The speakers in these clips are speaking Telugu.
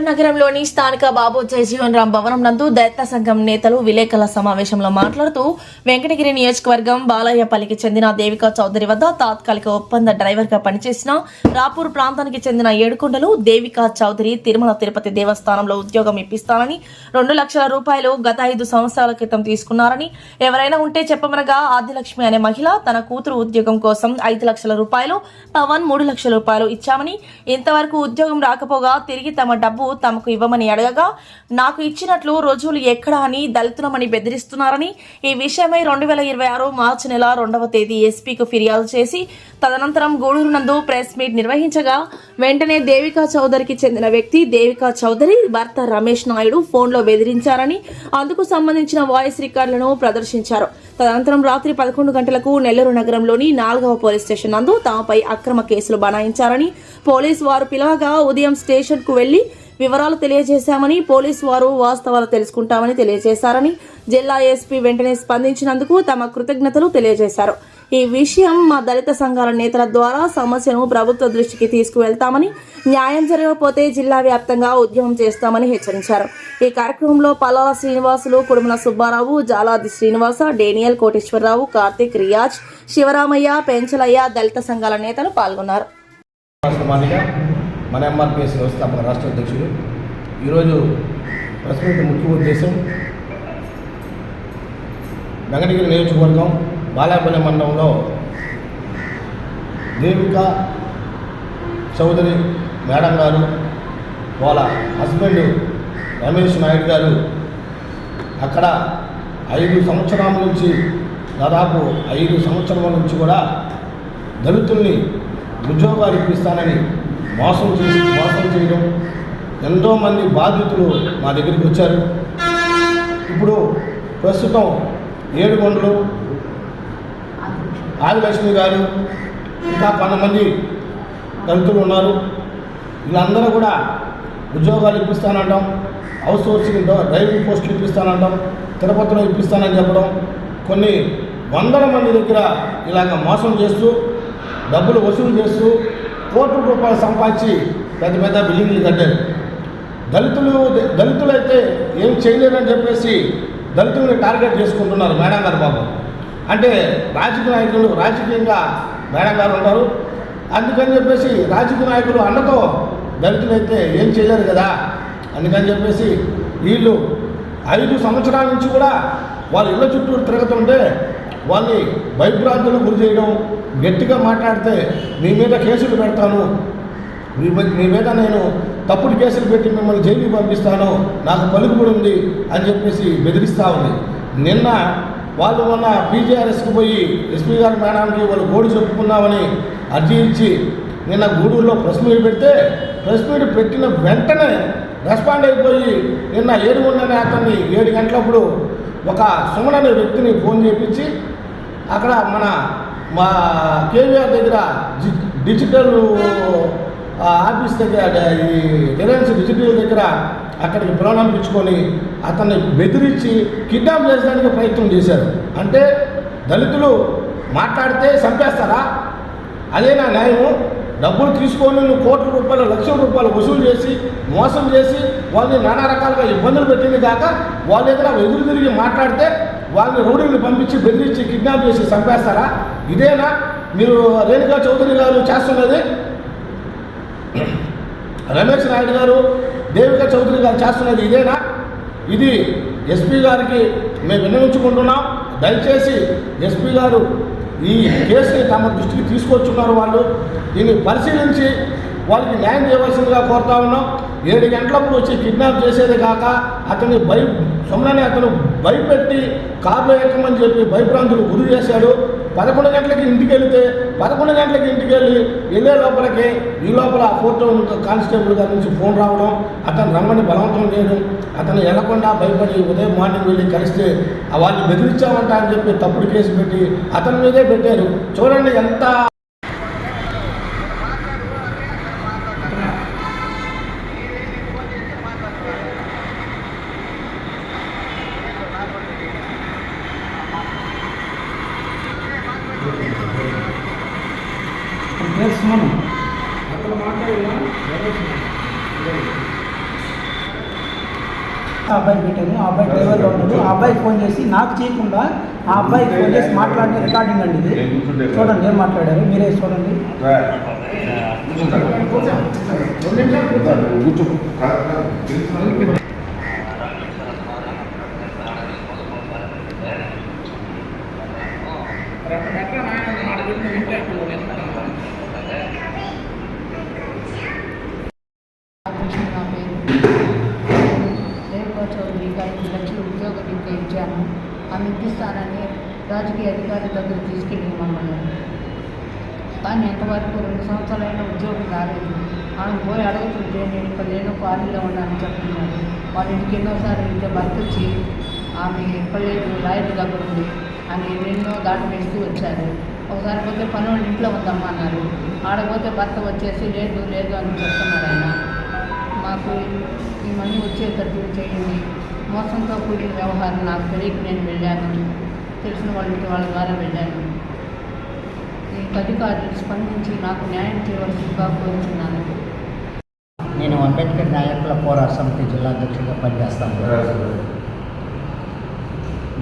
నగరంలోని స్థానిక బాబు జయజీవన్ రామ్ భవనం నందు దళిత సంఘం నేతలు విలేకరుల సమావేశంలో మాట్లాడుతూ వెంకటగిరి నియోజకవర్గం బాలయ్యపల్లికి చెందిన దేవికా చౌదరి వద్ద తాత్కాలిక ఒప్పంద డ్రైవర్ గా పనిచేసిన రాపూర్ ప్రాంతానికి చెందిన ఏడుకొండలు దేవికా చౌదరి తిరుమల తిరుపతి దేవస్థానంలో ఉద్యోగం ఇప్పిస్తానని 2 లక్షల రూపాయలు గత 5 సంవత్సరాల క్రితం తీసుకున్నారని ఎవరైనా ఉంటే చెప్పమనగా ఆదిలక్ష్మి అనే మహిళ తన కూతురు ఉద్యోగం కోసం 5 లక్షల రూపాయలు పవన్ 3 లక్షల రూపాయలు ఇచ్చామని ఇంతవరకు ఉద్యోగం రాకపోగా తిరిగి తమ డబ్బు తమకు ఇవ్వమని అడగగా నాకు ఇచ్చినట్లు రుజువులు ఎక్కడ అని దళితులమని బెదిరిస్తున్నారని ఈ విషయమై 2026 మార్చి నెల 2వ తేదీ ఎస్పీకు ఫిర్యాదు చేసి తదనంతరం గూడూరు నందు ప్రెస్ మీట్ నిర్వహించగా వెంటనే దేవికా చౌదరికి చెందిన వ్యక్తి దేవికా చౌదరి భర్త రమేష్ నాయుడు ఫోన్లో బెదిరించారని అందుకు సంబంధించిన వాయిస్ రికార్డులను ప్రదర్శించారు. తదనంతరం రాత్రి 11 గంటలకు నెల్లూరు నగరంలోని 4వ పోలీస్ స్టేషన్ నందు తమపై అక్రమ కేసులు బనాయించారని పోలీసు వారు పిలవగా ఉదయం స్టేషన్ కు వెళ్లి వివరాలు తెలియజేశామని పోలీసు వారు వాస్తవాలు తెలుసుకుంటామని తెలియజేశారని జిల్లా ఎస్పీ వెంటనే స్పందించినందుకు తమ కృతజ్ఞతలు తెలియజేశారు. ఈ విషయం మా దళిత సంఘాల నేతల ద్వారా సమస్యను ప్రభుత్వ దృష్టికి తీసుకువెళ్తామని న్యాయం జరగకపోతే జిల్లా వ్యాప్తంగా ఉద్యమం చేస్తామని హెచ్చరించారు. ఈ కార్యక్రమంలో పల్లాల శ్రీనివాసులు, కుడుమల సుబ్బారావు, జాలాది శ్రీనివాస, డేనియల్, కోటేశ్వరరావు, కార్తిక్, రియాజ్, శివరామయ్య, పెంచలయ్య దళిత సంఘాల నేతలు పాల్గొన్నారు. మన ఎంఆర్పిఎస్ వ్యవస్థాపక రాష్ట్ర అధ్యక్షుడు ఈరోజు ప్రెస్ మీట్ ముఖ్య ఉద్దేశం వెంకటగిరి నియోజకవర్గం బాలాయపల్లి మండలంలో దేవికా చౌదరి మేడం గారు వాళ్ళ హస్బెండ్ రమేష్ నాయుడు గారు అక్కడ 5 సంవత్సరాల నుంచి దాదాపు 5 సంవత్సరాల నుంచి కూడా దళితుల్ని ఉద్యోగాలు ఇప్పిస్తానని మోసం చేయడం ఎంతోమంది బాధితులు మా దగ్గరికి వచ్చారు. ఇప్పుడు ప్రస్తుతం ఏడుకొండలు ఆదిలక్ష్మి గారు ఇంకా కొంతమంది దళితులు ఉన్నారు. వీళ్ళందరూ కూడా ఉద్యోగాలు ఇప్పిస్తానంటాం, హౌస్ సోర్సింగ్ డ్రైవింగ్ పోస్టులు ఇప్పిస్తానంటాం, తిరుపతిలో ఇప్పిస్తానని చెప్పడం, కొన్ని వందల మంది దగ్గర ఇలాగ మోసం చేస్తూ డబ్బులు వసూలు చేస్తూ కోట్ల రూపాయలు సంపాదించి పెద్ద పెద్ద బిల్డింగ్లు కట్టారు. దళితులైతే ఏం చేయలేరని చెప్పేసి దళితుల్ని టార్గెట్ చేసుకుంటున్నారు మేడం గారు. బాబు అంటే రాజకీయ నాయకులు రాజకీయంగా మేడం గారు ఉంటారు, అందుకని చెప్పేసి రాజకీయ నాయకులు అండతో దళితులైతే ఏం చేయలేరు కదా, అందుకని చెప్పేసి వీళ్ళు 5 సంవత్సరాల నుంచి కూడా వాళ్ళ ఇళ్ళ చుట్టూ తిరుగుతుంటే వాళ్ళని భయభ్రాంతులు గురి చేయడం, గట్టిగా మాట్లాడితే మీ మీద కేసులు పెడతాను, మీ మీద నేను తప్పుడు కేసులు పెట్టి మిమ్మల్ని జైలుకి పంపిస్తాను, నాకు పలుకుబడి ఉంది అని చెప్పేసి బెదిరిస్తూ ఉంది. నిన్న వాళ్ళు మొన్న పీజీఆర్ఎస్కి పోయి ఎస్పీ గారి మేడానికి వాళ్ళు గోడు చెప్పుకుందామని అర్జీ ఇచ్చి నిన్న గూడూరులో ప్రెస్ మీట్ పెడితే ప్రెస్ మీట్ పెట్టిన వెంటనే రెస్పాండ్ అయిపోయి నిన్న 7 అతన్ని 7 గంటలప్పుడు ఒక సుమన్ అనే వ్యక్తిని ఫోన్ చేయించి అక్కడ మా కేవీఆర్ దగ్గర డిజిటల్ ఆఫీస్ దగ్గర ఈ రిలయన్స్ డిజిటల్ దగ్గర అక్కడికి ప్రారంభించుకొని అతన్ని బెదిరించి కిడ్నాప్ చేసడానికి ప్రయత్నం చేశారు. అంటే దళితులు మాట్లాడితే చంపేస్తారా? అదేనా న్యాయము? డబ్బులు తీసుకొని నువ్వు కోట్ల రూపాయలు, లక్షల రూపాయలు వసూలు చేసి మోసం చేసి వాళ్ళని నానా రకాలుగా ఇబ్బందులు పెట్టింది కాక వాళ్ళ దగ్గర ఎదురు తిరిగి మాట్లాడితే వాళ్ళని రౌడీని పంపించి బెదిరించి కిడ్నాప్ చేసి చంపేస్తారా? ఇదేనా మీరు రేణుకా చౌదరి గారు చేస్తున్నది? రమేష్ నాయుడు గారు, దేవికా చౌదరి గారు చేస్తున్నది ఇదేనా? ఇది ఎస్పీ గారికి మేము విన్నవించుకుంటున్నాం. దయచేసి ఎస్పీ గారు ఈ కేసుని తమ దృష్టికి తీసుకొచ్చున్నారు. వాళ్ళు దీన్ని పరిశీలించి వాళ్ళకి న్యాయం చేయవలసిందిగా కోరుతా ఉన్నాం. 7 గంటలప్పుడు వచ్చి కిడ్నాప్ చేసేది కాక అతన్ని సొమ్మని అతను భయపెట్టి కారులో ఎక్కమని చెప్పి భయభ్రాంతులు గురి చేశాడు. 11 గంటలకి ఇంటికి వెళితే 11 గంటలకి ఇంటికి వెళ్ళే లోపలికి ఈ లోపల ఫోటో కానిస్టేబుల్ గారి నుంచి ఫోన్ రావడం, అతను రమ్మని బలవంతం చేయడం, అతను వెళ్లకుండా భయపడి ఉదయం మార్నింగ్ వెళ్ళి కలిస్తే వాళ్ళని బెదిరించామంట అని చెప్పి తప్పుడు కేసు పెట్టి అతని మీదే పెట్టారు. చూడండి ఎంత అతను మాట్లాడినా ఆ అబ్బాయి పెట్టాను. ఆ అబ్బాయి డ్రైవర్లో ఉన్నాడు. ఆ అబ్బాయికి ఫోన్ చేసి నాకు చేయకుండా ఆ అబ్బాయికి ఫోన్ చేసి మాట్లాడిన రికార్డింగ్ అండి ఇది. చూడండి ఏం మాట్లాడారు, మీరే చూడండి. నా పేరు రేవా చౌదరి గారికి 5 లక్షల ఉద్యోగ రీత్యా ఇచ్చాను. ఆమె ఇప్పిస్తానని రాజకీయ అధికారుల దగ్గర తీసుకెళ్ళి మమ్మల్ని. కానీ ఎంతవరకు 2 సంవత్సరాలైనా ఉద్యోగం రాలేదు. ఆమె పోయి అడుగుతుంటే నేను ఇక్కడ లేను, పార్టీలో ఉన్నానని చెప్తున్నాను. వాళ్ళ ఇంటికి ఎన్నోసార్లు వెళ్తే భర్త వచ్చి ఆమె ఎక్కడ లేదు, లాయర్ దగ్గర ఉంది అని ఎన్నో దాటి వేస్తూ వచ్చారు. ఒకసారి పోతే పనులు ఇంట్లో ఉందమ్మా అన్నారు. ఆడపోతే భర్త వచ్చేసి లేదు లేదు అని చెప్తున్నారు. ఆయన మాకు ఈ మనీ వచ్చేటట్టు చేయండి. మోసంతో కూడిన వ్యవహారం నాకు తెలియక నేను వెళ్ళాను, తెలిసిన వాళ్ళ ద్వారా వెళ్ళాను. ఈ అధికారులు స్పందించి నాకు న్యాయం చేయవలసిందిగా కోరుతున్నాను. నేను అంబేద్కర్ నాయకుల పోరాట సమితి జిల్లా అధ్యక్షుడిగా పనిచేస్తాను.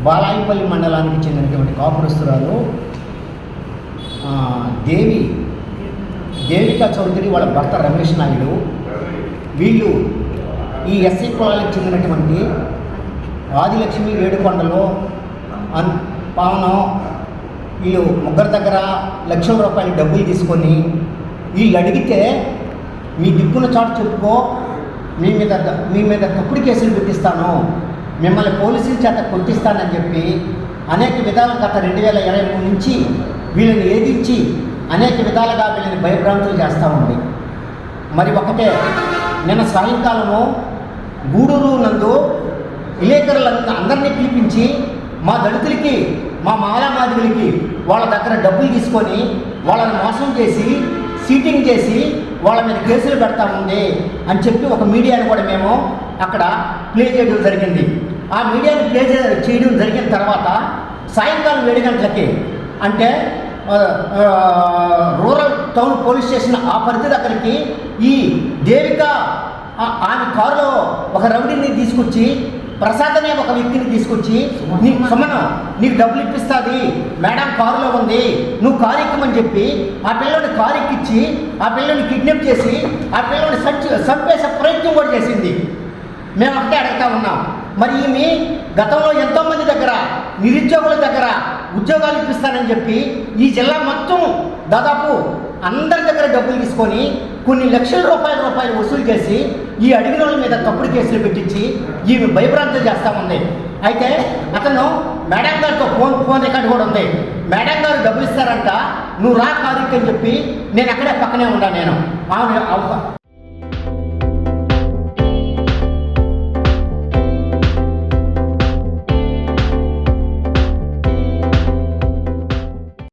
బాలాయిపల్లి మండలానికి చెందినటువంటి కాపురస్తురాలు దేవికా చౌదరి వాళ్ళ భర్త రమేష్ నాయుడు, వీళ్ళు ఈ ఎస్సీ కులాలకు చెందినటువంటి ఆదిలక్ష్మి ఏడుకొండలో పావనం వీళ్ళు ముగ్గురు దగ్గర ₹1,00,000 డబ్బులు తీసుకొని వీళ్ళు అడిగితే మీ దిక్కున చాటు చెప్పుకో, మీ మీద తప్పుడు కేసులు పెట్టిస్తాను, మిమ్మల్ని పోలీసుల చేత కొట్టిస్తానని చెప్పి అనేక విధాలు గత 2023 నుంచి వీళ్ళని ఏదించి అనేక విధాలుగా వీళ్ళని భయభ్రాంతులు చేస్తూ ఉంది. మరి ఒకటే నిన్న సాయంకాలము గూడూరు నందు విలేకరులందరూ అందరినీ పిలిపించి మా దళితులకి, మా మాలామాదిగులకి వాళ్ళ దగ్గర డబ్బులు తీసుకొని వాళ్ళని మోసం చేసి సీటింగ్ చేసి వాళ్ళ మీద కేసులు పెడతా ఉంది అని చెప్పి ఒక మీడియాని కూడా మేము అక్కడ ప్లే చేయడం జరిగింది. ఆ మీడియాని ప్లే చేయడం జరిగిన తర్వాత సాయంకాలం 7 గంటలకి అంటే రూరల్ టౌన్ పోలీస్ స్టేషన్ ఆ పరిధి దగ్గరికి ఈ దేవిక ఆమె కారులో ఒక రౌడీని తీసుకొచ్చి, ప్రసాద్ అనే ఒక వ్యక్తిని తీసుకొచ్చి, నీకు డబ్బులు ఇప్పిస్తుంది, మేడం కారులో ఉంది, నువ్వు కారు ఎక్కమని చెప్పి ఆ పిల్లని కారు ఎక్కించి ఆ పిల్లని కిడ్నాప్ చేసి ఆ పిల్లని చంపేసే ప్రయత్నం కూడా చేసింది. మేము అక్కడే అడుగుతా ఉన్నాం. మరి ఈమె గతంలో ఎంతోమంది దగ్గర నిరుద్యోగుల దగ్గర ఉద్యోగాలు ఇప్పిస్తానని చెప్పి ఈ జిల్లా మొత్తం దాదాపు అందరి దగ్గర డబ్బులు తీసుకొని కొన్ని లక్షల రూపాయలు వసూలు చేసి ఈ అడిగిన వాళ్ళ మీద తప్పుడు కేసులు పెట్టించి ఈమె భయభ్రాంతులు చేస్తూ ఉంది. అయితే అతను మేడం గారితో ఫోన్ రికార్డు కూడా ఉంది. మేడం గారు డబ్బులు ఇస్తారంట, నువ్వు రా కారు అని చెప్పి నేను అక్కడే పక్కనే ఉన్నా. నేను